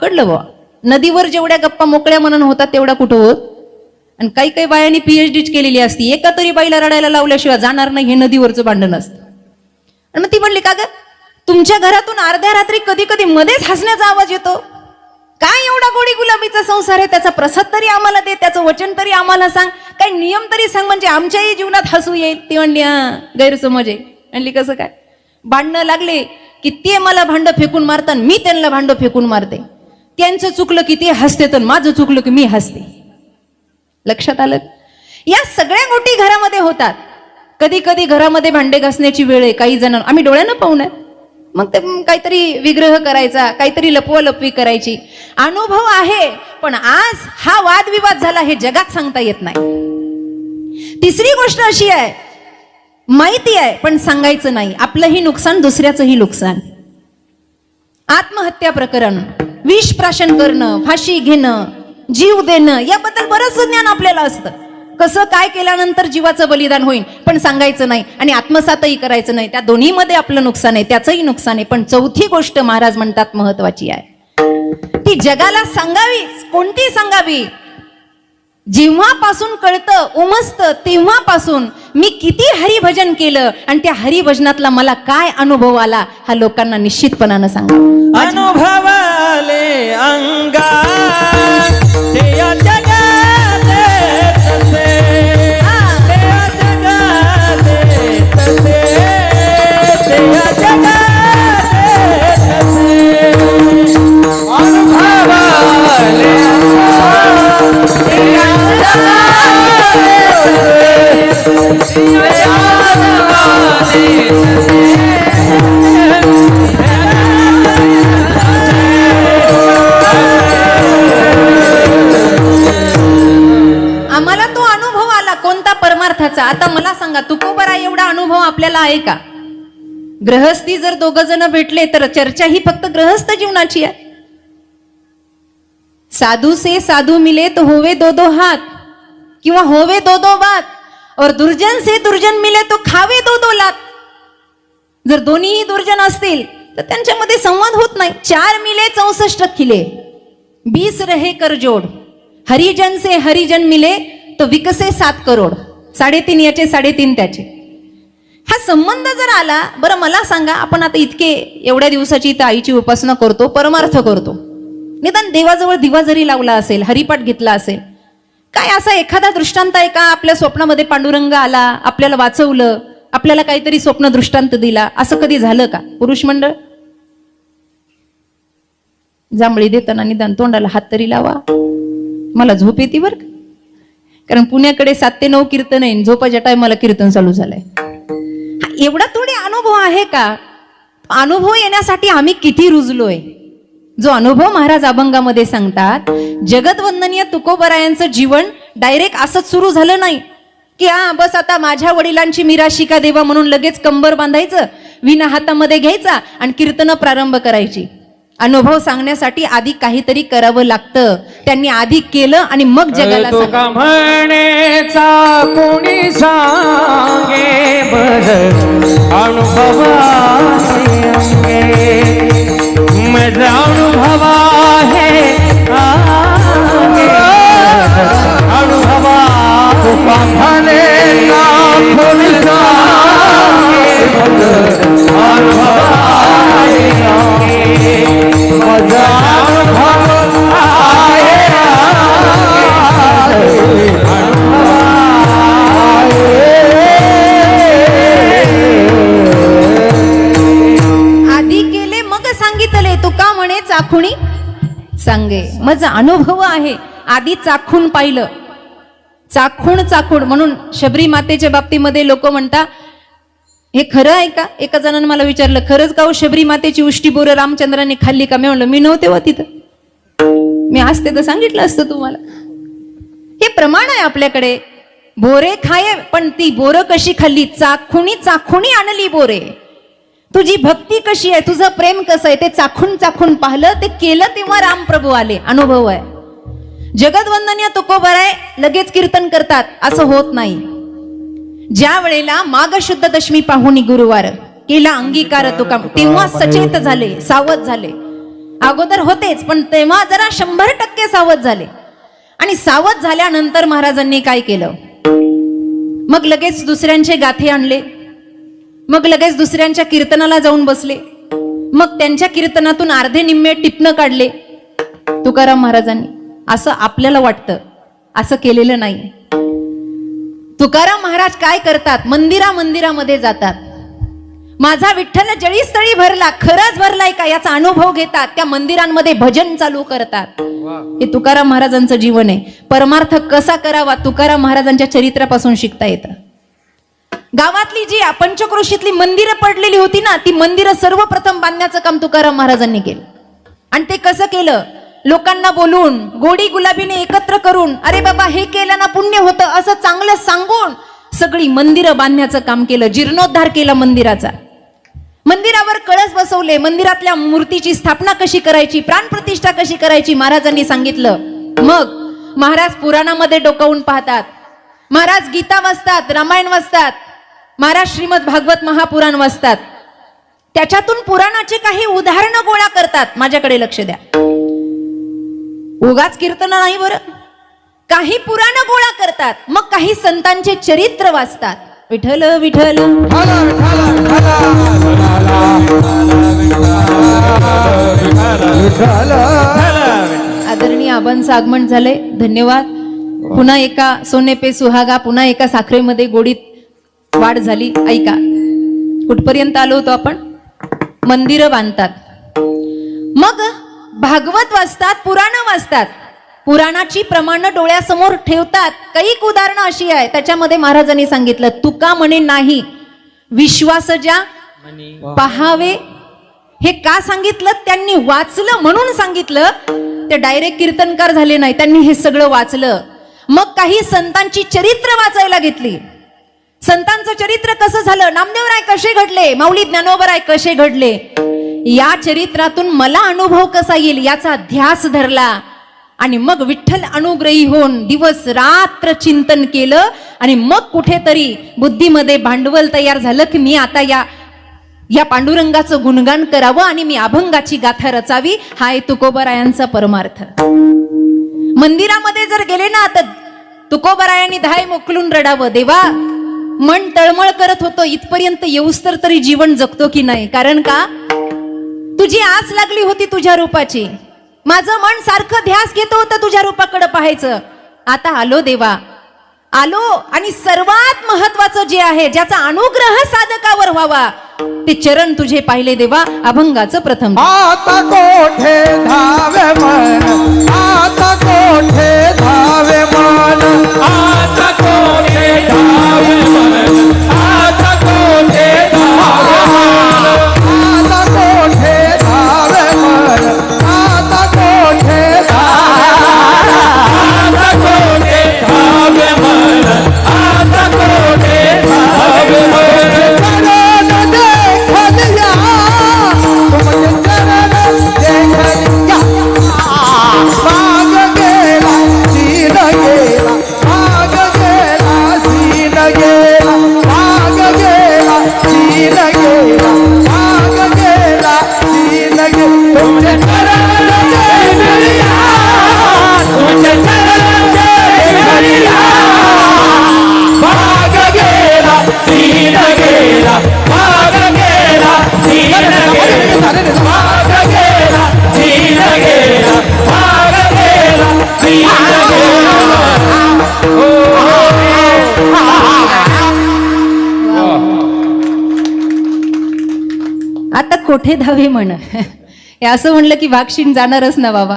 पकडलं बुवा. नदीवर जेवढ्या गप्पा मोकळ्या मनानं होतात तेवढा कुठं होत. आणि काही काही बायांनी PhD केलेली असती, एका तरी बाईला रडायला लावल्याशिवाय जाणार नाही हे नदीवरचं भांडण असतं. आणि मग ती म्हणली, का ग तुमच्या घरातून अर्ध्या रात्री कधी कधी मध्येच हसण्याचा आवाज येतो, काय एवढा गोडी गुलाबीचा संसार आहे, त्याचा प्रसाद तरी आम्हाला दे, त्याचं वचन तरी आम्हाला सांग, काही नियम तरी सांग म्हणजे आमच्याही जीवनात हसू येईल. ती म्हणली, हा गैरसमज आहे. म्हणली, कसं काय? भांडणं लागले की ते मला भांड फेकून मारतात, मी त्यांना भांड फेकून मारते. त्यांचं चुकलं की ते हसते तर माझं चुकलं की मी हसते. लक्षात आलं? या सगळ्या गोष्टी घरामध्ये होतात. कधी कधी घरामध्ये भांडे घासण्याची वेळ आहे, काही जण आम्ही डोळ्यानं पाहू नये, मग ते काहीतरी विग्रह करायचा, काहीतरी लपवालपवी करायची. अनुभव आहे, पण आज हा वादविवाद झाला हे जगात सांगता येत नाही. तिसरी गोष्ट अशी आहे, माहिती आहे पण सांगायचं नाही, आपलंही नुकसान दुसऱ्याचंही नुकसान. आत्महत्या प्रकरण, विष प्राशन करणं, फाशी घेणं, जीव देणं, याबद्दल बरंच ज्ञान आपल्याला असतं. कसं काय केल्यानंतर जीवाचं बलिदान होईल, पण सांगायचं नाही आणि आत्मसातही करायचं नाही. त्या दोन्हीमध्ये आपलं नुकसान आहे, त्याचंही नुकसान आहे. पण चौथी गोष्ट महाराज म्हणतात महत्वाची आहे, ती जगाला सांगावीच. कोणती सांगावी? जेव्हापासून कळतं उमजतं तेव्हापासून मी किती हरिभजन केलं आणि त्या हरिभजनातला मला काय अनुभव आला, हा लोकांना निश्चितपणानं सांगा. अनुभवाले अंगा ते या जगाते तसे, ते या जगाते तसे, ते या जगाते तसे. अनुभवाले अंगा ते या जगाते तसे, ते या जगाते तसे. आम्हाला तो अनुभव आला कोणता? परमार्थाचा. आता मला सांगा, तुकोबरा एवढा अनुभव आपल्याला आहे का? गृहस्थी जर दोघ जण भेटले तर चर्चा ही फक्त गृहस्थ जीवनाची आहे. साधू से साधू मिले तो होवे दो दो हात, किंवा होवे दो दो बात, और दुर्जन से दुर्जन मिले तो खावे दो दो लात. जर दोन्हीही दुर्जन असतील तर त्यांच्यामध्ये संवाद होत नाही. 4 मिले 64 खिले, 20 रहे कर जोड. हरिजन से हरिजन मिले तो विकसे 7 करोड. 3.5 याचे 3.5 त्याचे. हा संबंध जर आला, बरं मला सांगा, आपण आता इतके एवढ्या दिवसाची इथं आईची उपासना करतो, परमार्थ करतो, निदान देवाजवळ दिवा जरी लावला असेल, हरिपाठ घेतला असेल, काय असा एखादा दृष्टांत आहे का? आपल्या स्वप्नामध्ये पांडुरंग आला, आपल्याला वाचवलं, आपल्याला काहीतरी स्वप्न दृष्टांत दिला, असं कधी झालं का? पुरुष मंडळ, जांभळी देताना निदान तोंडाला हात तरी लावा. मला झोप येते बरं, कारण पुण्याकडे 7 ते 9 कीर्तन आहे, झोपाच्या टायमाला कीर्तन चालू झालंय. एवढा थोडी अनुभव आहे का? अनुभव येण्यासाठी आम्ही किती रुजलोय. जो अनुभव महाराज अभंगामध्ये सांगतात, जगतवंदनीय तुकोबरायांचं जीवन डायरेक्ट असंच सुरू झालं नाही की हा बस आता माझ्या वडिलांची मिराशी का देवा म्हणून लगेच कंबर बांधायचं, विना हातामध्ये घ्यायचा आणि कीर्तन प्रारंभ करायची. अनुभव सांगण्यासाठी आधी काहीतरी करावं लागतं. त्यांनी आधी केलं आणि मग जगाला तुका म्हणेचा कोणी सांगे बर, अनुभवाचे अंगे माझा अनुभव आहे आगे. अनुभवा तुका म्हणेचा कोणी सांगे बर, अनुभवाचे अंगे माझा अनुभव आहे आधी केले मग सांगितले, तुका म्हणे चाखुणी सांगे. माझा अनुभव आहे, आधी चाखून पाहिलं. चाखून म्हणून शबरी मातेच्या बाबतीमध्ये लोक म्हणतात, हे खरं आहे का? एका जणांनी मला विचारलं, खरंच का हो शबरी मातेची उष्टी बोरं रामचंद्राने खाल्ली का? मी म्हणलं, मी नव्हते व तिथं, मी असते तर सांगितलं असतं तुम्हाला. हे प्रमाण आहे आपल्याकडे. बोरे खाये, पण ती बोरं कशी खाल्ली? चाखुणी आणली बोरे. तुझी भक्ती कशी आहे, तुझं प्रेम कसं आहे, ते चाखून पाहिलं, ते केलं, तेव्हा रामप्रभू आले. अनुभव आहे. जगतवंदनीय तुकोबर आहे, लगेच कीर्तन करतात असं होत नाही. ज्या वेळेला माघ शुद्ध दशमी पाहुणी गुरुवार केला अंगीकार तुका, तेव्हा सचेत झाले, सावध झाले. अगोदर होतेच, पण तेव्हा जरा 100% सावध झाले. आणि सावध झाल्यानंतर महाराजांनी काय केलं, मग लगेच दुसऱ्यांचे गाथे आणले, मग लगेच दुसऱ्यांच्या कीर्तनाला जाऊन बसले, मग त्यांच्या कीर्तनातून अर्धे निम्मे टिपणं काढले तुकाराम महाराजांनी. असं आपल्याला वाटतं, असं केलेलं नाही. तुकाराम महाराज काय करतात, मंदिरामध्ये जातात. माझा विठ्ठल जळीस्थळी भरला, खरंच भरलाय का याचा अनुभव घेतात. त्या मंदिरांमध्ये भजन चालू करतात. हे तुकाराम महाराजांचं जीवन आहे. परमार्थ कसा करावा तुकाराम महाराजांच्या चरित्रापासून शिकता येतं. गावातली जी पंचक्रोशीतली मंदिरं पडलेली होती ना, ती मंदिरं सर्वप्रथम बांधण्याचं काम तुकाराम महाराजांनी केलं. आणि ते कसं केलं, लोकांना बोलून, गोडी गुलाबीने एकत्र करून, अरे बाबा हे केलं ना पुण्य होतं असं चांगलं सांगून सगळी मंदिरं बांधण्याचं काम केलं. जीर्णोद्धार केला मंदिराचा. मंदिरावर कळस बसवले, मंदिरातल्या मूर्तीची स्थापना कशी करायची, प्राणप्रतिष्ठा कशी करायची महाराजांनी सांगितलं. मग महाराज पुराणामध्ये डोकावून पाहतात, महाराज गीता वाचतात, रामायण वाचतात, महाराज श्रीमद भागवत महापुराण वाचतात. त्याच्यातून पुराणाचे काही उदाहरणं गोळा करतात. माझ्याकडे लक्ष द्या, उगाच कीर्तन नाही बरं, काही पुराण गोळा करतात. मग काही संतांचे चरित्र वाचतात. विठ्ठल विठ्ठल आदरणीय आबांचं आगमन झालंय. धन्यवाद. पुन्हा एका सोने पे सुहागा, पुन्हा एका साखरेमध्ये गोडीत वाढ झाली. ऐका कुठपर्यंत आलो होतो आपण. मंदिरं बांधतात, मग भागवत वाचतात, पुराण वाचतात, पुराणाची प्रमाण डोळ्यासमोर ठेवतात. काही उदाहरणं अशी आहे, त्याच्यामध्ये महाराजांनी सांगितलं, तुका म्हणे नाही विश्वास ज्या पहावे. हे का सांगितलं, त्यांनी वाचलं म्हणून सांगितलं. ते डायरेक्ट कीर्तनकार झाले नाही, त्यांनी हे सगळं वाचलं. मग काही संतांची चरित्र वाचायला घेतली. संतांचं चरित्र कसं झालं, नामदेवराय कसे घडले, माऊली ज्ञानोबराय कसे घडले, या चरित्रातून मला अनुभव कसा येईल याचा ध्यास धरला. आणि मग विठ्ठल अनुग्रही होऊन दिवस रात्र चिंतन केलं. आणि मग कुठेतरी बुद्धीमध्ये भांडवल तयार झालं की मी आता या पांडुरंगाचं गुणगान करावं आणि मी अभंगाची गाथा रचावी. हा आहे तुकोबरायांचा परमार्थ. मंदिरामध्ये जर गेले ना तर तुकोबरायांनी धाय मोकलून रडावं, देवा मन तळमळ करत होतं, इथपर्यंत येऊस तरी जीवन जगतो की नाही. कारण का, तुझी आस लागली होती तुझ्या रूपाची, माझं मन सारखं ध्यास घेत होतं तुझ्या रूपाकडे पाहायचं. आता आलो देवा, आलो. आणि सर्वात महत्वाचं जे आहे, ज्याचा अनुग्रह साधकावर व्हावा, ते चरण तुझे पाहिले देवा. अभंगाचं प्रथम. आता कोठे धावे मन, आता कोठे धावे मन, आता कोठे धावे मन, आता कोठे धावे मन, आता कोठे धावे मन, आता कोठे आता कोठे धावे मन, आता कोठे धावे मन. चरण देखलिया, तुमचे चरण देखलिया, माग गेला सीन गेला, माग गेला सीन गेला, माग गेला सीन गेला, माग गेला सीन गेला. तुमचे चरण देखलिया, तुमचे चरण देखलिया, माग गेला सीन गेला, माग गेला सीन गेला, माग गेला सीन गेला, माग गेला सीन गेला. आता कोठे धावे म्हण, हे असं म्हणलं की भागशीन जाणारच ना बाबा.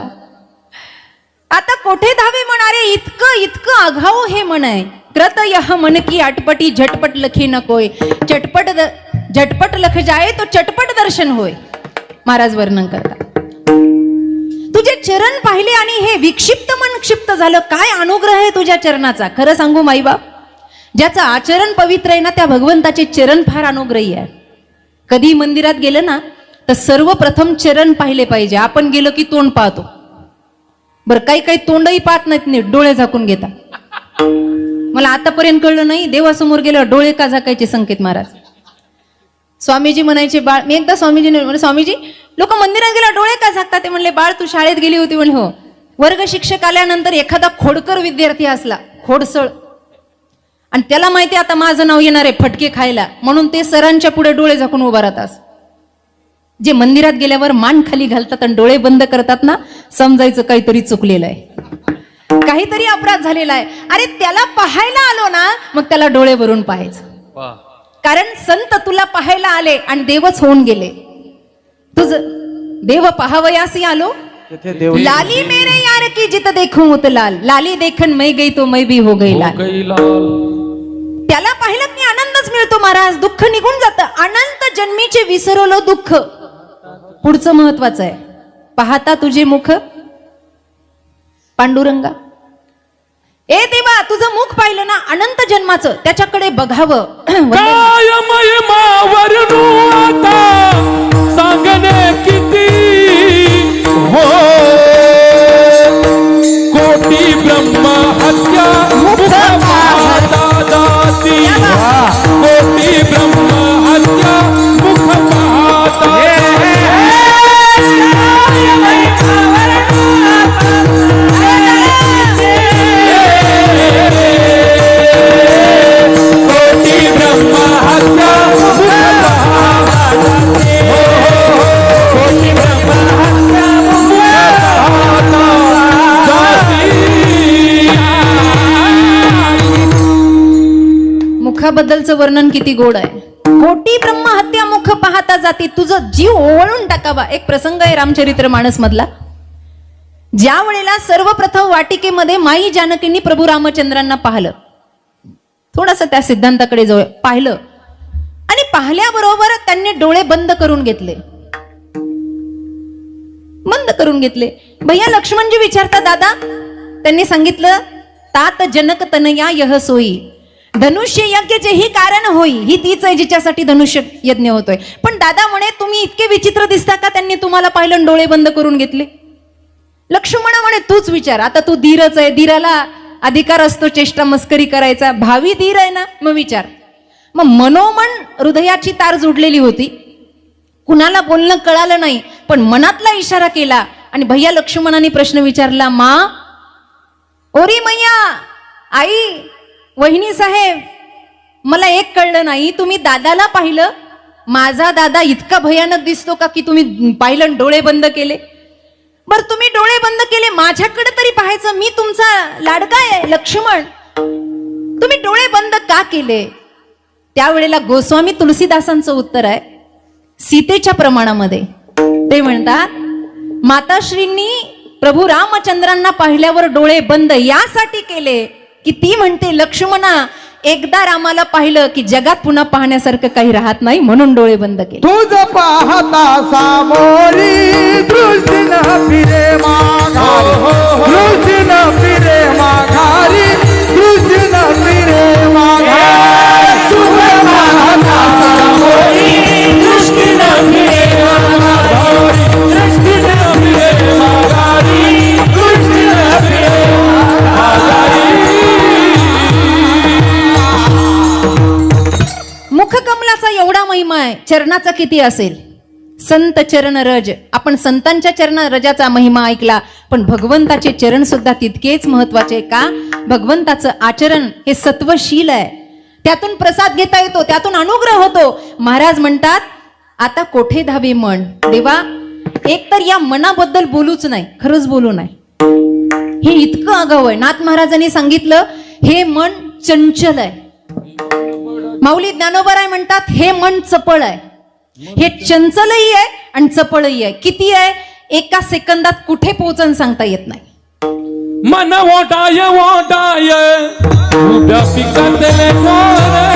आता कोठे धावे म्हण, अरे इतकं इतकं आघाव हे म्हण आहे. कृत यह मन की अटपटी झटपट लखी नकोय, झटपट लख जाए तो चटपट दर्शन होय. महाराज वर्णन करतात. तुझे चरण पाहिले आणि हे विक्षिप्त मन क्षिप्त झालं. काय अनुग्रह आहे तुझ्या चरणाचा. खरं सांगू माईबाप, ज्याचं आचरण पवित्र आहे ना, त्या भगवंताचे चरण फार अनुग्रही आहे. कधी मंदिरात गेलं ना तर सर्वप्रथम चरण पाहिले पाहिजे. आपण गेलो की तोंड पाहतो. बरं, काही काही तोंडही पाहत नाहीत, नीट डोळे झाकून घेतात. मला आतापर्यंत कळलं नाही, देवासमोर गेल्यावर डोळे का झाकायचे संकेत महाराज. स्वामीजी म्हणायचे, बाळ, मी एकदा स्वामीजी स्वामीजी लोक मंदिरात गेला डोळे का झाकतात? ते म्हणले बाळ तू शाळेत गेली होती? म्हणले हो. वर्ग शिक्षक आल्यानंतर एखादा खोडकर विद्यार्थी असला, खोडसळ, आणि त्याला माहिती आता माझं नाव येणार आहे फटके खायला, म्हणून ते सरांच्या पुढे डोळे झाकून उभा राहतात. जे मंदिरात गेल्यावर मान खाली घालतात आणि डोळे बंद करतात ना, समजायचं काहीतरी चुकलेलं आहे, काहीतरी अपराध झालेला आहे. अरे त्याला पाहायला आलो ना, मग त्याला डोळे भरून पाहायचं, कारण संत तुला पाहायला आले आणि देवच होऊन गेले. तुझं देव पाहावयासी आलो, लाली मेरे यार की जित देखूं उत लाल, लाली देखन मैं गई तो मैं भी हो गई लाल. त्याला पाहिलं की आनंदच मिळतो महाराज, दुःख निघून जातं. अनंत जन्मीचे विसरलो दुःख. पुढचं महत्वाचं आहे, पाहता तुझे मुख पांडुरंगा. ए देवा, तुझं मुख पाहिलं ना अनंत जन्माचं, त्याच्याकडे बघावं. काय महिमा वर्णू आता सांगणे किती हो, कोटी ब्रह्म हत्या मुख पाहता जाती, कोटी ब्रह्म हत्या मुख पाहता. मुखाबद्दलचं वर्णन किती गोड आहे. कोटी ब्रह्म हत्या मुख पाहता जाती, तुझं जीव ओवळून टाकावा. एक प्रसंग आहे रामचरित्र मानस मधला. ज्या वेळेला सर्वप्रथम वाटिकेमध्ये माई जानकींनी प्रभू रामचंद्रांना पाहिलं, थोडस त्या सिद्धांताकडे जाऊ, पाहिलं आणि पाहिल्याबरोबर त्यांनी डोळे बंद करून घेतले, बंद करून घेतले. भैया लक्ष्मणजी विचारता दादा, त्यांनी सांगितलं तात जनक तनया यह सोयी, धनुष्य यज्ञ जे ही कारण होई, ही तीच आहे जिच्यासाठी धनुष्य यज्ञ होतोय. पण दादा म्हणे तुम्ही इतके विचित्र दिसता का त्यांनी तुम्हाला पाहिलं डोळे बंद करून घेतले? लक्ष्मण म्हणे तूच विचार, आता तू धीरच आहे, धीराला अधिकार असतो चेष्टा मस्करी करायचा, भावी धीर आहे ना, मग विचार. मग मनोमन हृदयाची तार जोडलेली होती, कुणाला बोलणं कळालं नाही, पण मनातला इशारा केला आणि भैया लक्ष्मणाने प्रश्न विचारला, मा ओरी मैया, आई, वहिनी साहेब, मला एक कळलं नाही, तुम्ही दादाला पाहिलं, माझा दादा इतका भयानक दिसतो का की तुम्ही पाहिलं डोळे बंद केले? बर तुम्ही डोळे बंद केले, माझ्याकडे तरी पाहायचं, मी तुमचा लाडका आहे लक्ष्मण, तुम्ही डोळे बंद का केले? त्यावेळेला गोस्वामी तुलसीदासांचं उत्तर आहे सीतेच्या प्रमाणामध्ये. ते म्हणतात माताश्रींनी प्रभू रामचंद्रांना पाहिल्यावर डोळे बंद यासाठी केले की ती म्हणते लक्ष्मणा, एकदा रामाला पाहिलं की जगात पुन्हा पाहण्यासारखं काही राहत नाही, म्हणून डोळे बंद केले. तुझ पाहता सामोरी दृष्टी न फिरे माघारी, दृष्टी न फिरे माघारी, दृष्टी न फिरे माघारी. तुझ पाहता सामोरी दृष्टी न फिरे माघारी, दृष्टी न फिरे माघारी, दृष्टी न फिरे माघारी. मुखकमलाचा एवढा महिमा आहे, चरणाचा किती असेल? संत चरण रज, आपण संतांच्या चरण रजाचा महिमा ऐकला, पण भगवंताचे चरण सुद्धा तितकेच महत्वाचे. का? भगवंताचं आचरण हे सत्वशील आहे, त्यातून प्रसाद घेता येतो, त्यातून अनुग्रह होतो. महाराज म्हणतात आता कोठे धावे मन. देवा, एक तर या मनाबद्दल बोलूच नाही, खरंच बोलू नाही, हे इतकं आगाऊ आहे. नाथ महाराजांनी सांगितलं हे मन चंचल आहे. माऊली ज्ञानोबराय म्हणतात हे मन चपळ आहे. हे चंचलही आहे आणि चपळही आहे. किती आहे? एका सेकंदात कुठे पोहोचन सांगता येत नाही. मन ओटाय ओटाय उभ्या पिकातले डोळे,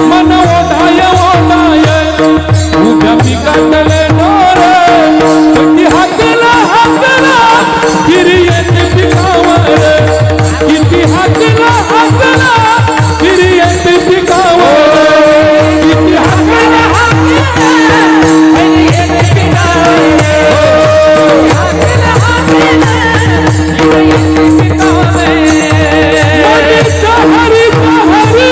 मन ओटाय ओटाय उभ्या पिकातले डोळे, किती हातला हातला फिरी येते पिकावर, किती हातला हातला फिरी येते पिकावर, किती हातला हातला फिरी येते पिकावर, हातला हातला फिरी येते पिकावर. हरी हरी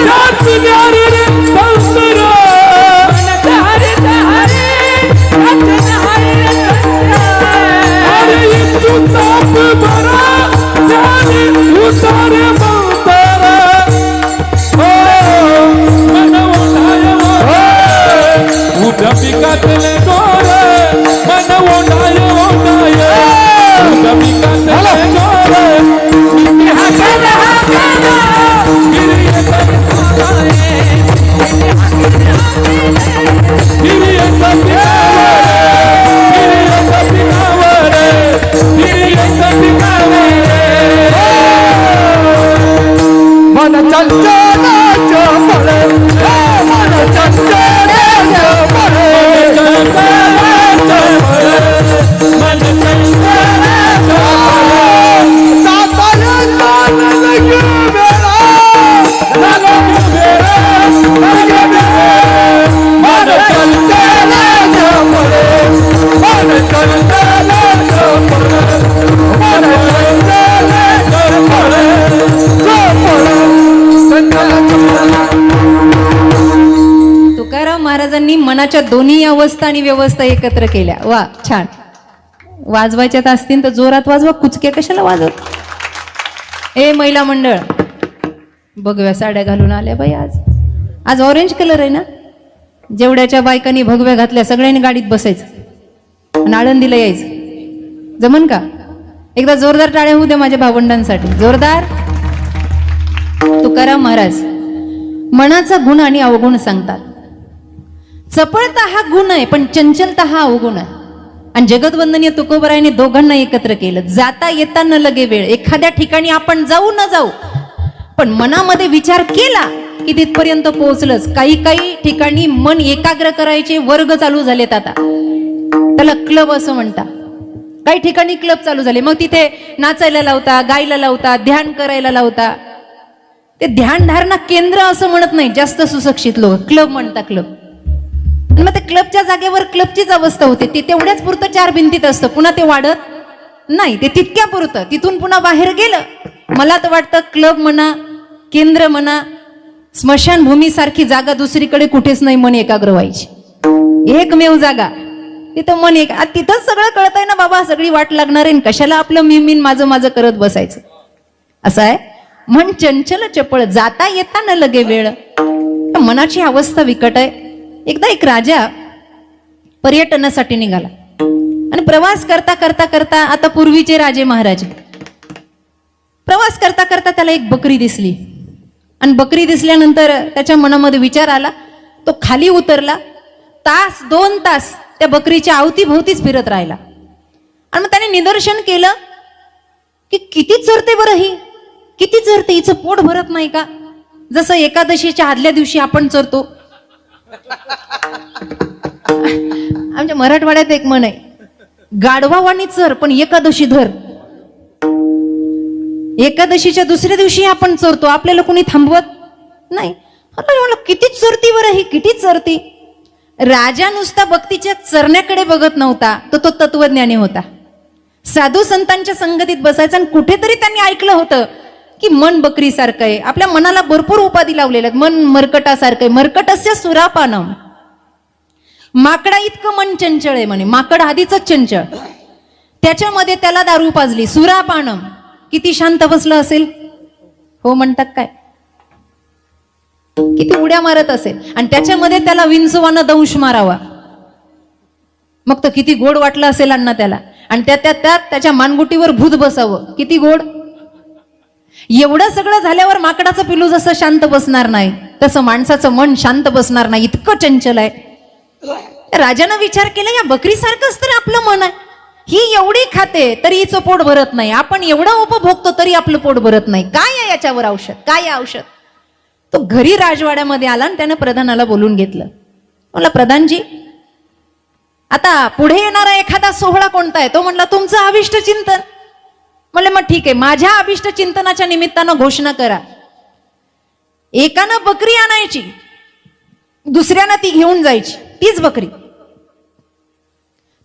जात न्यारी रे बंदरा, हरी हरी जात चाप भरा त्याने उतारे मंतरा मन ओढाय उभ्या पिकातले डोर मन ओढाय उभ्या पिकातले डोर मन चंचलाचे फळे मन चंचलाचे तुकाराम महाराजांनी मनाच्या दोन्ही अवस्था आणि व्यवस्था एकत्र केल्या. वा छान. वाजवायच्यात असतील तर जोरात वाजवा, कुचके कशाला वाजवत. ए महिला मंडळ, भगव्या साड्या घालून आल्या बाई. आज ऑरेंज कलर आहे ना. जेवढ्याच्या बायकांनी भगव्या घातल्या सगळ्यांनी गाडीत बसायचं आणि आळंदीला यायचं. जमन का? एकदा जोरदार टाळ्या होऊ द्या माझ्या भावंडांसाठी. जोरदार. तुकाराम महाराज मनाचा गुण आणि अवगुण सांगतात. चपळता हा गुण आहे, पण चंचलता हा अवगुण आहे. आणि जगतवंदनीय तुकोबरायने दोघांना एकत्र केलं. जाता येता न लगे वेळ. एखाद्या ठिकाणी आपण जाऊ न जाऊ, पण मनामध्ये विचार केला की तिथपर्यंत पोहोचलंच. काही काही ठिकाणी मन एकाग्र करायचे वर्ग चालू झालेत आता. त्याला क्लब असं म्हणतात. काही ठिकाणी क्लब चालू झाले. मग तिथे नाचायला लावता, गायला लावता, ध्यान करायला लावता. ते ध्यान धारणा केंद्र असं म्हणत नाही जास्त सुशिक्षित लोक, क्लब म्हणतात. क्लब. मग ते क्लबच्या जागेवर क्लबचीच अवस्था होते. ते तेवढ्याच पुरतं 4 भिंतीत असतं, पुन्हा ते वाढत नाही. ते तितक्या पुरतं. तिथून पुन्हा बाहेर गेलं. मला तर वाटतं क्लब म्हणा, केंद्र म्हणा, स्मशानभूमी सारखी जागा दुसरीकडे कुठेच नाही मन एकाग्र व्हायची. एकमेव जागा तिथं मन एक. तिथंच सगळं कळतंय ना बाबा, सगळी वाट लागणार आहे. कशाला आपलं मिन माझं माझं करत बसायचं. असं आहे. मन चंचल चपळ, जाता येता न लगे वेळ. मनाची अवस्था विकट आहे. एकदा एक राजा पर्यटनासाठी निघाला आणि प्रवास करता करता करता, आता पूर्वीचे राजे महाराजे, प्रवास करता करता त्याला एक बकरी दिसली. आणि बकरी दिसल्यानंतर त्याच्या मनामध्ये विचार आला. तो खाली उतरला. 2 तास त्या बकरीच्या अवतीभोवतीच फिरत राहिला. आणि मग त्याने निदर्शन केलं की किती चरते बरं ही, किती चरते. हिचं पोट भरत नाही का? जसं एकादशीच्या आदल्या दिवशी आपण चरतो. आमच्या मराठवाड्यात एक म्हण आहे, गाढवावानी चर पण एकादशी धर. एकादशीच्या दुसऱ्या दिवशी आपण चरतो, आपल्याला कोणी थांबवत नाही. किती चरती बरं ही, किती चरती. राजा नुसता भक्तीच्या चरण्याकडे बघत नव्हता, तर तो तत्वज्ञानी होता. साधू संतांच्या संगतीत बसायचा. आणि कुठेतरी त्यांनी ऐकलं होतं की मन बकरीसारखं आहे. आपल्या मनाला भरपूर उपाधी लावलेल्या आहेत. मन मरकटासारखं आहे. मरकटस्य सुरापानम. माकडा इतकं मन चंचळ आहे म्हणे. माकड आधीच चंचळ, त्याच्यामध्ये त्याला दारू पाजली. सुरापानम. किती शांत बसलं असेल. हो म्हणतात काय, किती उड्या मारत असेल. आणि त्याच्यामध्ये त्याला विंचवानं दंश मारावा, मग तर किती गोड वाटलं असेल अण्णा त्याला. आणि त्यात त्याच्या मानगुटीवर भूत बसावं, किती गोड. एवढं सगळं झाल्यावर माकडाचं पिलू जसं शांत बसणार नाही, तसं माणसाचं मन शांत बसणार नाही, इतकं चंचल आहे. राजानं विचार केला, या बकरीसारखंच तर आपलं मन आहे. ही एवढी खाते तरी हिचं पोट भरत नाही. आपण एवढं उपभोगतो तरी आपलं पोट भरत नाही. काय आहे याच्यावर औषध, काय आहे औषध. तो घरी राजवाड्यामध्ये आला आणि त्यानं प्रधानाला बोलून घेतलं. म्हणला, प्रधानजी, आता पुढे येणारा एखादा सोहळा कोणता आहे? तो म्हणला, तुमचं अभिष्ट चिंतन. म्हणले, मग ठीक आहे, माझ्या अभिष्ट चिंतनाच्या निमित्तानं घोषणा करा. एकानं बकरी आणायची, दुसऱ्यानं ती घेऊन जायची. तीच बकरी,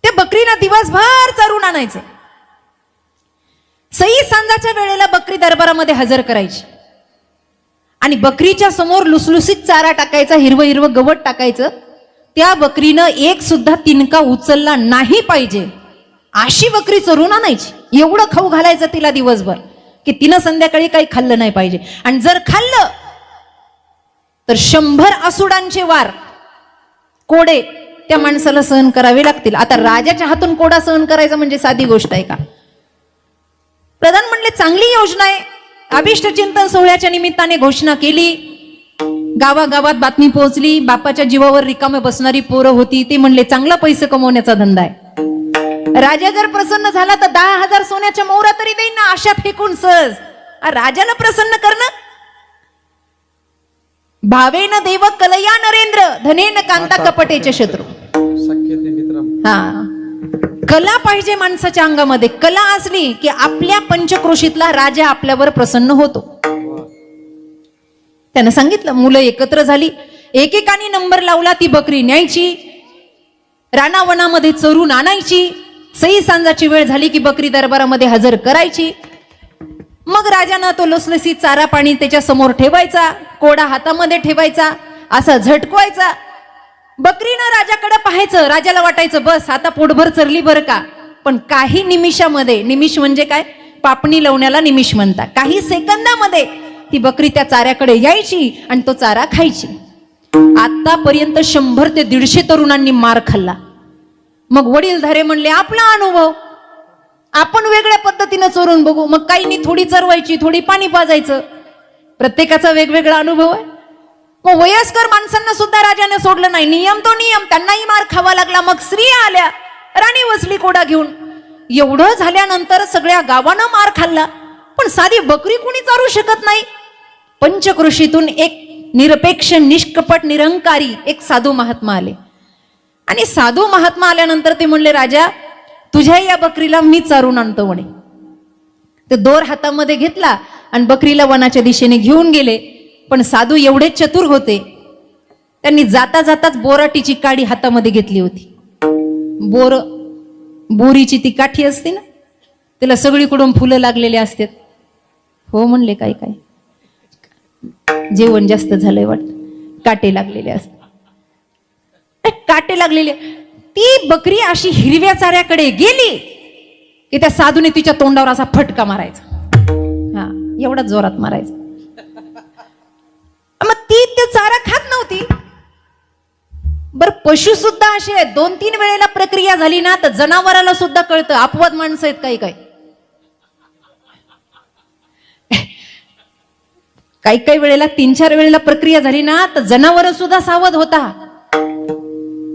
त्या बकरीला दिवसभर चरून आणायचं. सई सांजाच्या वेळेला बकरी दरबारामध्ये हजर करायची आणि बकरीच्या समोर लुसलुसीत चारा टाकायचा, हिरवं हिरवं गवत टाकायचं. त्या बकरीनं एक सुद्धा तिनका उचलला नाही पाहिजे अशी बकरी चरून आणायची. एवढं खाऊ घालायचं तिला दिवसभर की तिनं संध्याकाळी काही खाल्लं नाही पाहिजे. आणि जर खाल्लं तर 100 आसुडांचे वार, कोडे त्या माणसाला सहन करावे लागतील. आता राजाच्या हातून कोडा सहन करायचा म्हणजे साधी गोष्ट आहे का? प्रधान म्हणले चांगली योजना आहे. अभिष्ट चिंतन सोहळ्याच्या निमित्ताने घोषणा केली, गावागावात बातमी पोहोचली. बापाच्या जीवावर रिकामे बसणारी पोरं होती, ती म्हणले चांगला पैसे कमवण्याचा धंदा आहे. राजा जर प्रसन्न झाला तर 10,000 सोन्याच्या मोहरा तरी देईन ना, आशा फेकून सहज. राजाला प्रसन्न करणं. भावेन देव कलया नरेंद्र, धनेन कांता कपटेचे शत्रू. हा, कला पाहिजे माणसाच्या अंगामध्ये. कला असली की आपल्या पंचक्रोशीतला राजा आपल्यावर प्रसन्न होतो. त्यानं सांगितलं, मुलं एकत्र झाली, एकेकाने नंबर लावला, ती बकरी न्यायची, रानावनामध्ये चरून आणायची. सई सांजाची वेळ झाली की बकरी दरबारामध्ये हजर करायची. मग राजानं तो लसलसीत चारा पाणी त्याच्या समोर ठेवायचा, कोडा हातामध्ये ठेवायचा, असा झटकवायचा. बकरीनं राजाकडे पाहायचं. राजाला वाटायचं बस आता पोटभर चरली बरं का. पण काही निमिषामध्ये, निमिष म्हणजे काय, पापणी लावण्याला निमिष म्हणतात, काही सेकंदामध्ये ती बकरी त्या चाऱ्याकडे यायची आणि तो चारा खायची. आतापर्यंत 100 ते 150 तरुणांनी मार खाल्ला. मग वडीलधारे म्हणले आपला अनुभव, आपण वेगळ्या पद्धतीनं चोरून बघू. मग काहींनी थोडी चरवायची, थोडी पाणी पाजायचं. प्रत्येकाचा वेगवेगळा अनुभव आहे. मग वयस्कर माणसांना सुद्धा राजाने सोडलं नाही. नियम तो नियम, त्यांनाही मार खावा लागला. मग स्त्रिया आल्या, राणी बसली कोडा घेऊन. एवढं झाल्यानंतर सगळ्या गावानं मार खाल्ला, पण साधी बकरी कुणी चारू शकत नाही. पंचक्रोशीतून एक निरपेक्ष, निष्कपट, निरंकारी एक साधू महात्मा आले. आणि साधू महात्मा आल्यानंतर ते म्हणले, राजा तुझ्या या बकरीला मी चारून आणतो म्हणे. ते दोर हातामध्ये घेतला आणि बकरीला वनाच्या दिशेने घेऊन गेले. पण साधू एवढे चतुर होते, त्यांनी जाता जाताच बोराटीची काडी हातामध्ये घेतली होती. बोरीची ती काठी असते ना, त्याला सगळीकडून फुलं लागलेले असतात. हो म्हणले, काय काय जेवण जास्त झालंय वाटत, काटे लागलेले असतात. काटे लागलेले. ती बकरी अशी हिरव्या चाऱ्याकडे गेली की त्या साधूने तिच्या तोंडावर असा फटका मारायचा. हा, एवढा जोरात मारायचा. मग ती ते चारा खात नव्हती. बर, पशु सुद्धा असे 2-3 वेळेला प्रक्रिया झाली ना तर जनावराला सुद्धा कळतं. अपवाद माणसं आहेत काही काही. काही वेळेला 3-4 वेळेला प्रक्रिया झाली ना तर जनावर सुद्धा सावध होता.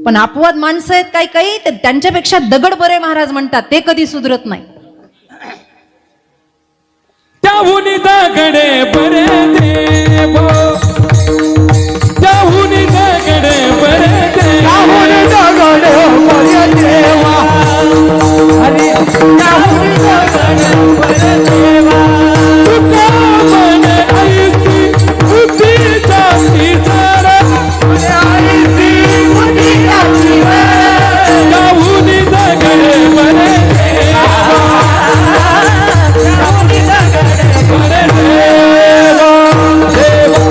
पण अपवाद माणसं आहेत काही काही, त्यांच्यापेक्षा दगड बरे महाराज म्हणतात, ते कधी सुधरत नाही. त्याहून दगडे बरे देव, त्याहून दगडे बरे देव, त्याहून दगडे बरे देवा, अरे त्याहून दगडे बरे देवा. तुका म्हणे ऐसी बुद्धीचा विचार, आईची बुद्धीची त्याहून दगडे बरे देवा, त्याहून दगडे बरे देवा, देवा.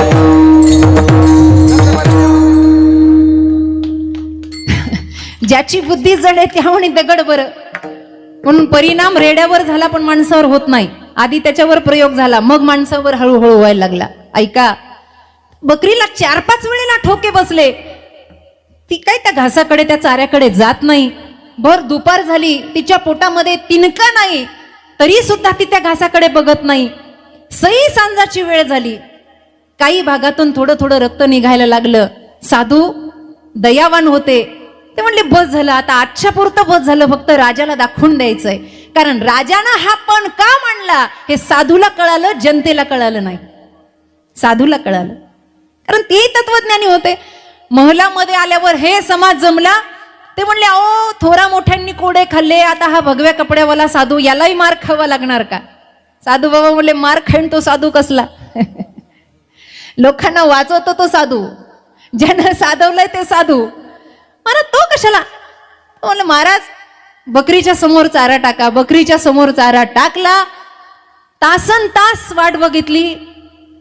ज्याची बुद्धी जड आहे त्याहून दगड बरं. म्हणून परिणाम रेड्यावर झाला पण माणसावर होत नाही. आधी त्याच्यावर प्रयोग झाला, मग माणसावर हळूहळू व्हायला लागला. ऐका, बकरीला 4-5 वेळेला ठोके बसले. ती काय त्या घासाकडे, त्या चाऱ्याकडे जात नाही. भर दुपार झाली, तिच्या पोटामध्ये तिनका नाही, तरी सुद्धा ती त्या घासाकडे बघत नाही. सई सांजाची वेळ झाली, काही भागातून थोडं थोडं रक्त निघायला लागलं. साधू दयावान होते, ते म्हणले बस झालं आता, आजच्या पुरतं बस झालं, फक्त राजाला दाखवून द्यायचंय. कारण राजानं हा पण का मांडला हे साधूला कळालं, जनतेला कळालं नाही. साधूला कळालं, कारण ते तत्वज्ञानी होते. महलामध्ये आल्यावर हे समाज जमला. ते म्हणले, अहो थोरा मोठ्यांनी कोडे खाल्ले, आता हा भगव्या कपड्यावाला साधू, यालाही मार खावा लागणार का? साधू बाबा म्हणले, मार खाईन तो साधू कसला? लोकांना वाचवतो तो साधू, ज्यानं साधवलंय ते साधू. महाराज तो कशाला? म्हणलं, महाराज बकरीच्या समोर चारा टाका. बकरीच्या समोर चारा टाकला. तासन तास वाट बघितली.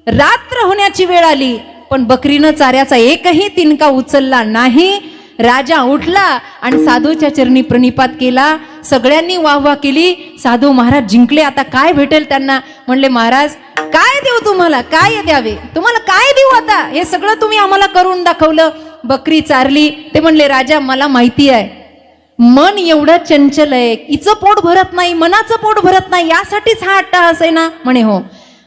रात्र होण्याची वेळ आली, पण बकरीनं चाऱ्याचा एकही तिनका उचलला नाही. राजा उठला आणि साधूच्या चरणी प्रणिपात केला. सगळ्यांनी वाहवा केली. साधू महाराज जिंकले. आता काय भेटेल त्यांना? म्हणले महाराज काय देऊ तुम्हाला, काय द्यावे तुम्हाला, काय देऊ आता? हे सगळं तुम्ही आम्हाला करून दाखवलं. बकरी चारली. ते म्हणले राजा मला माहिती आहे मन एवढं चंचल आहे, हिचं पोट भरत नाही, मनाचं पोट भरत नाही, यासाठीच हा अट्टहास आहे ना. म्हणे हो.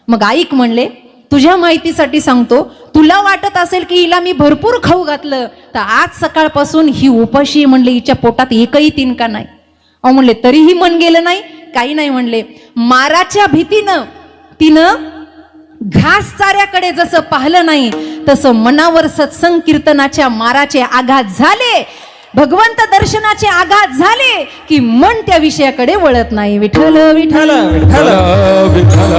मग ऐक म्हणले, तुझ्या माहितीसाठी सांगतो, तुला वाटत असेल की हिला मी भरपूर खाऊ घातलं तर आज सकाळपासून ही उपाशी म्हणले, हिच्या पोटात एकही तिनका नाही. अहो म्हणले तरीही मन गेलं नाही? काही नाही म्हणले, माराच्या भीतीनं तिनं घास चाऱ्याकडे जसं पाहिलं नाही तसं मनावर सत्संग कीर्तनाच्या माराचे आघात झाले, भगवंत दर्शनाचे आघात झाले की मन त्या विषयाकडे वळत नाही. विठ्ठल विठ्ठल विठ्ठल विठ्ठल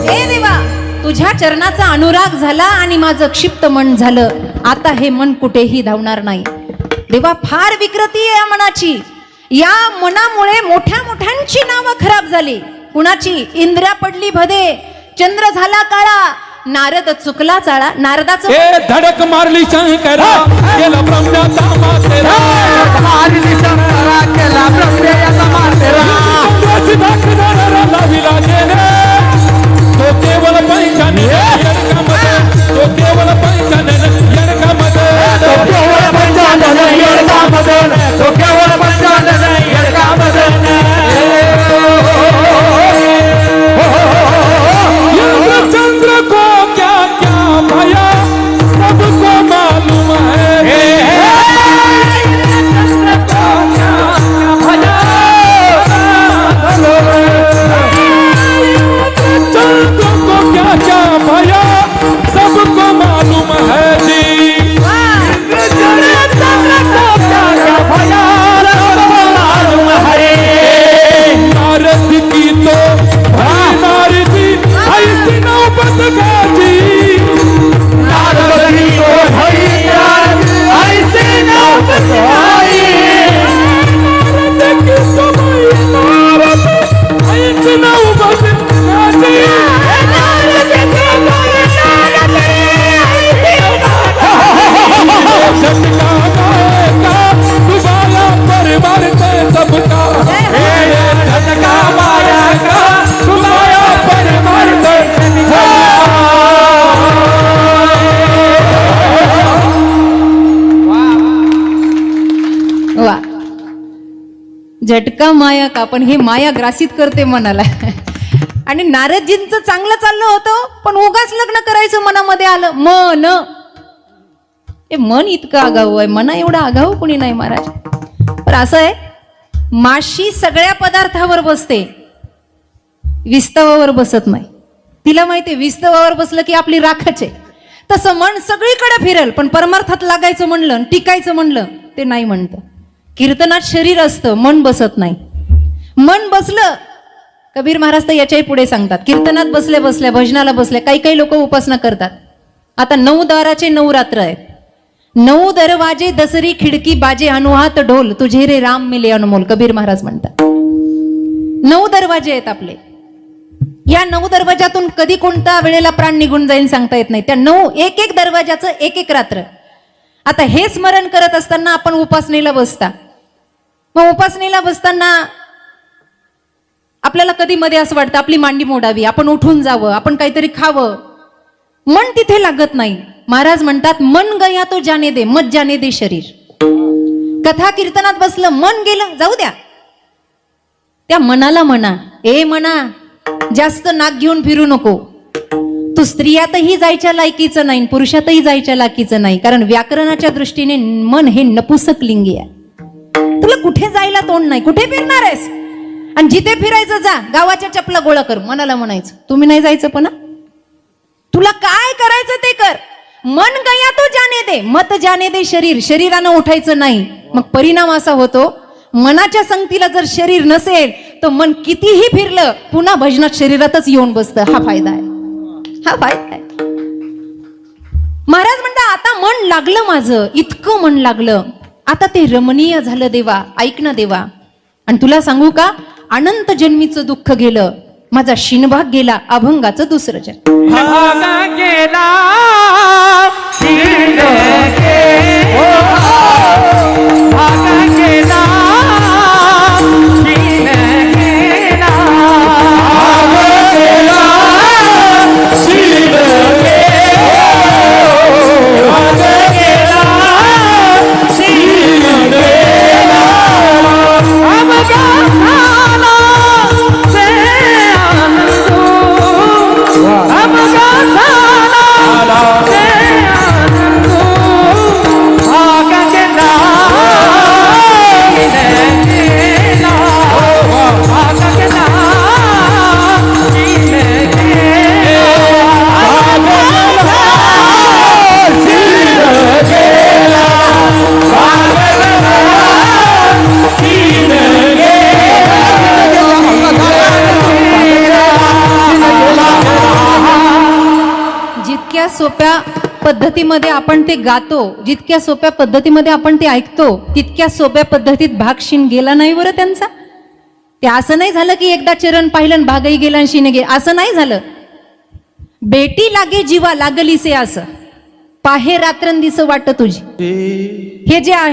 हे देवा, तुझ्या चरणाचा अनुराग झाला आणि माझं क्षिप्त मन झालं. आता हे मन कुठेही धावणार नाही. देवा फार विकृती आहे या मनाची. या मनामुळे मोठ्या मोठ्यांची नावं खराब झाली. कुणाची? इंद्रा पडली भदे, चंद्र झाला काळा, नारद चुकला चाळा. नारदाचं ए धडक मारली शंकरा केला ब्रह्म्याचा मातेरा, मारली शंकरा केला ब्रह्म्याचा मातेरा. चंद्राची दाखवणारा लाविला गेले, तो केवळ पैशाने येडकामध्ये, तो केवळ पैशाने येडकामध्ये, तो केवळ पंचानन येडकामध्ये, तो केवळ पंचानन येडकामध्ये. चंद्र को क्या क्या भया सबको मालूम है, चंद्र को क्या क्या भया, चंद्र को क्या क्या भया सबको मालूम है जी. चंद्र को क्या क्या भया सबको मालूम है. नारद की तो नारदी ऐसी नौबत गाजी, नारद की तो भई ऐसी नौबत आई. नारद की तो नारद ऐसी नौबत गाजी. झटका मारेगा दुबारा परिवार के सबका, झटका माया का दुबारा परिवार के वा, झटका माया का, पण हे माया ग्रासित करते मनाला. आणि नारदजींचं चांगलं चाललं होतं पण उगाच लग्न करायचं मनामध्ये आलं. मन, हे मन इतकं आगाऊ आहे, मना एवढा आगाऊ कोणी नाही महाराज. पण असं आहे, माशी सगळ्या पदार्थावर बसते, विस्तवावर बसत नाही. तिला माहितीये विस्तवावर बसलं की आपली राखच आहे. तसं मन सगळीकडे फिरल पण परमार्थात लागायचं म्हणलं, टिकायचं म्हणलं ते नाही म्हणतं. कीर्तनात शरीर असतं, मन बसत नाही. मन बसलं, कबीर महाराज तर याच्याही पुढे सांगतात, कीर्तनात बसल्या बसल्या, भजनाला बसल्या, काही काही लोक उपासना करतात. आता 9 दाराचे 9 रात्र आहेत. 9 दरवाजे दसरी खिडकी बाजे अनुहात ढोल, तुझे रे राम मिले अनमोल, कबीर महाराज म्हणतात. 9 दरवाजे आहेत आपले. या 9 दरवाजातून कधी कोणत्या वेळेला प्राण निघून जाईल सांगता येत नाही. त्या 9 एक दरवाजाचं एक रात्र. आता हे स्मरण करत असताना आपण उपासनेला बसता. मग उपासनेला बसताना आपल्याला कधी मध्ये असं वाटतं आपली मांडी मोडावी, आपण उठून जावं, आपण काहीतरी खावं. मन तिथे लागत नाही. महाराज म्हणतात मन गया तो जाने दे, मत जाने दे शरीर. कथा कीर्तनात बसलं, मन गेलं, जाऊ द्या. त्या मनाला म्हणा, ए मना जास्त नाक घेऊन फिरू नको. तू स्त्रियातही जायच्या लायकीचं नाही, पुरुषातही जायच्या लायकीचं नाही. कारण व्याकरणाच्या दृष्टीने मन हे नपुसक लिंगी आहे. तुला कुठे जायला तोंड नाही, कुठे फिरणार आहेस? आणि जिथे फिरायचं जा, गावाच्या चपला गोळा कर, मनाला म्हणायचं. तुम्ही नाही जायचं पण, तुला काय करायचं ते कर. मन गया तो जाने दे, मत जाने दे शरीर. शरीरानं उठायचं नाही. मग परिणाम असा होतो, मनाच्या संगतीला जर शरीर नसेल तर मन कितीही फिरलं पुन्हा भजनात शरीरातच येऊन बसतं. हा फायदा आहे, हा फायदा आहे. महाराज म्हणतात आता मन लागलं माझं, इतकं मन लागलं, आता ते रमणीय झालं देवा. ऐक ना देवा, आणि तुला सांगू का, अनंत जन्मीचं दुःख गेलं. माझा शिनभाग गेला अभंगाचं दुसरं जन भागा गेला शिंद भागा गेला शिंद गेला शिंद जितक्या सोप्या पद्धतीमध्ये आपण ते गातो, जितक्या सोप्या पद्धतीमध्ये आपण ते ऐकतो, तितक्या सोप्या पद्धतीत भाग शिन गेला नाही बरं त्यांचा. ते असं नाही झालं की एकदा चरण पाहिलं आणि भागही गेला आणि शिन गेला, असं नाही झालं. बेटी लागे जीवा लागलीसे असं पाहे रात्रंदिस वाट तुझी, हे जे आहे